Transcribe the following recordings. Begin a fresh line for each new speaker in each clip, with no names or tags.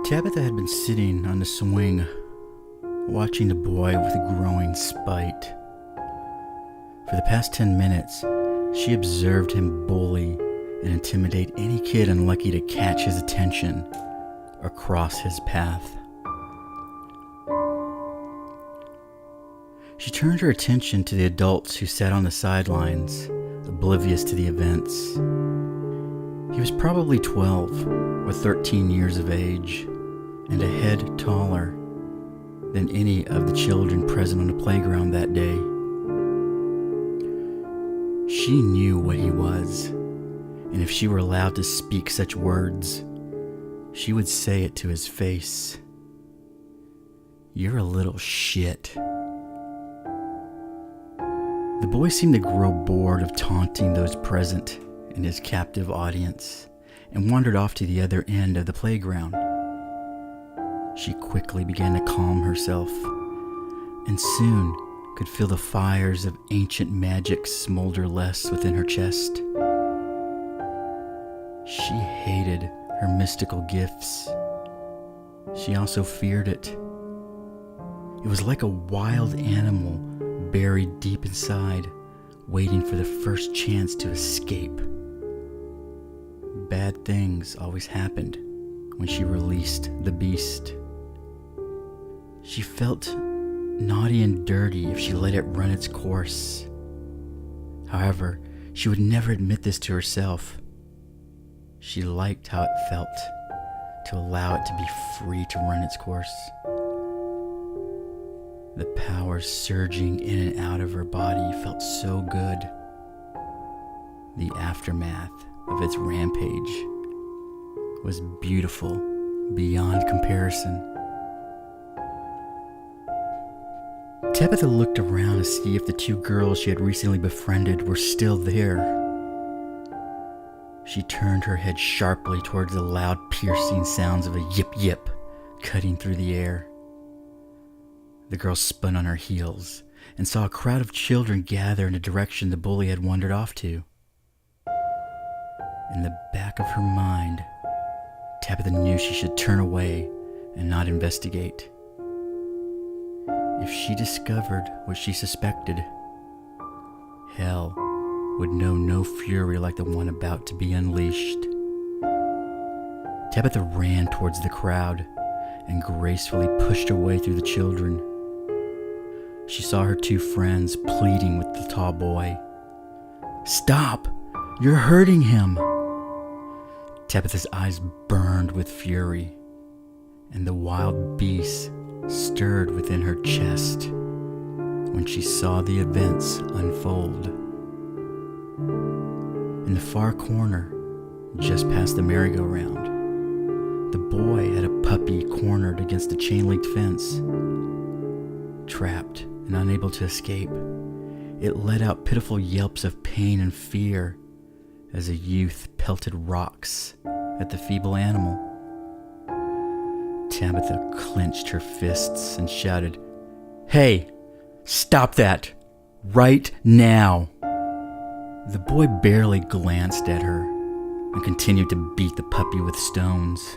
Tabitha had been sitting on the swing, watching the boy with growing spite. For the past 10 minutes, she observed him bully and intimidate any kid unlucky to catch his attention or cross his path. She turned her attention to the adults who sat on the sidelines, oblivious to the events. He was probably 12 or 13 years of age, and a head taller than any of the children present on the playground that day. She knew what he was, and if she were allowed to speak such words, she would say it to his face. "You're a little shit." The boy seemed to grow bored of taunting those present in his captive audience and wandered off to the other end of the playground. She quickly began to calm herself and soon could feel the fires of ancient magic smolder less within her chest. She hated her mystical gifts. She also feared it. It was like a wild animal buried deep inside, waiting for the first chance to escape. Bad things always happened when she released the beast. She felt naughty and dirty if she let it run its course. However, she would never admit this to herself. She liked how it felt to allow it to be free to run its course. The power surging in and out of her body felt so good. The aftermath of its rampage was beautiful beyond comparison. Tabitha looked around to see if the two girls she had recently befriended were still there. She turned her head sharply towards the loud, piercing sounds of a yip yip cutting through the air. The girl spun on her heels and saw a crowd of children gather in the direction the bully had wandered off to. In the back of her mind, Tabitha knew she should turn away and not investigate. If she discovered what she suspected, hell would know no fury like the one about to be unleashed. Tabitha ran towards the crowd and gracefully pushed her way through the children. She saw her two friends pleading with the tall boy. "Stop! You're hurting him!" Tabitha's eyes burned with fury, and the wild beast stirred within her chest when she saw the events unfold. In the far corner, just past the merry-go-round, the boy had a puppy cornered against a chain-link fence. Trapped and unable to escape, it let out pitiful yelps of pain and fear as a youth pelted rocks at the feeble animal. Tabitha clenched her fists and shouted, "Hey, stop that! Right now!" The boy barely glanced at her and continued to beat the puppy with stones.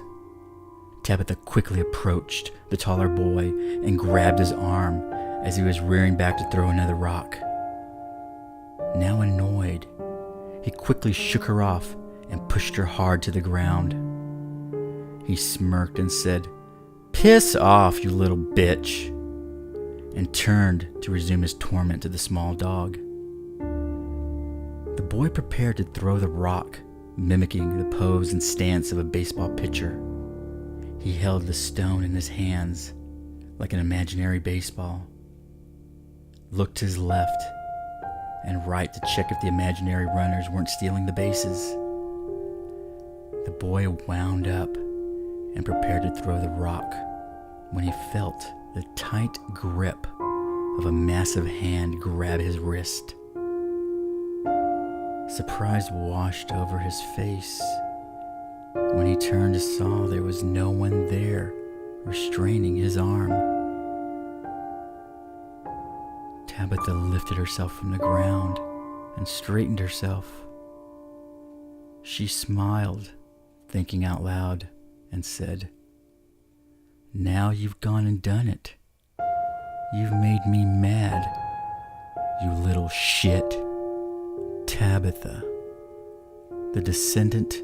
Tabitha quickly approached the taller boy and grabbed his arm as he was rearing back to throw another rock. Now annoyed, he quickly shook her off and pushed her hard to the ground. He smirked and said, "Piss off, you little bitch," and turned to resume his torment to the small dog. The boy prepared to throw the rock, mimicking the pose and stance of a baseball pitcher. He held the stone in his hands like an imaginary baseball, looked to his left and right to check if the imaginary runners weren't stealing the bases. The boy wound up and prepared to throw the rock when he felt the tight grip of a massive hand grab his wrist. Surprise washed over his face when he turned and saw there was no one there restraining his arm. Tabitha lifted herself from the ground and straightened herself. She smiled, thinking out loud, and said, Now you've gone and done it. You've made me mad, you little shit. Tabitha, the descendant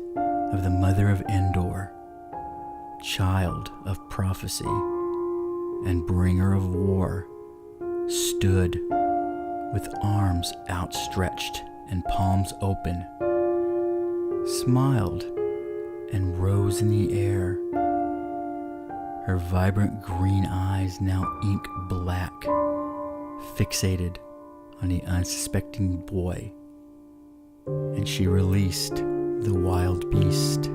of the mother of Endor, child of prophecy and bringer of war, stood with arms outstretched and palms open, smiled and rose in the air. Her vibrant green eyes now ink black, fixated on the unsuspecting boy, and she released the wild beast.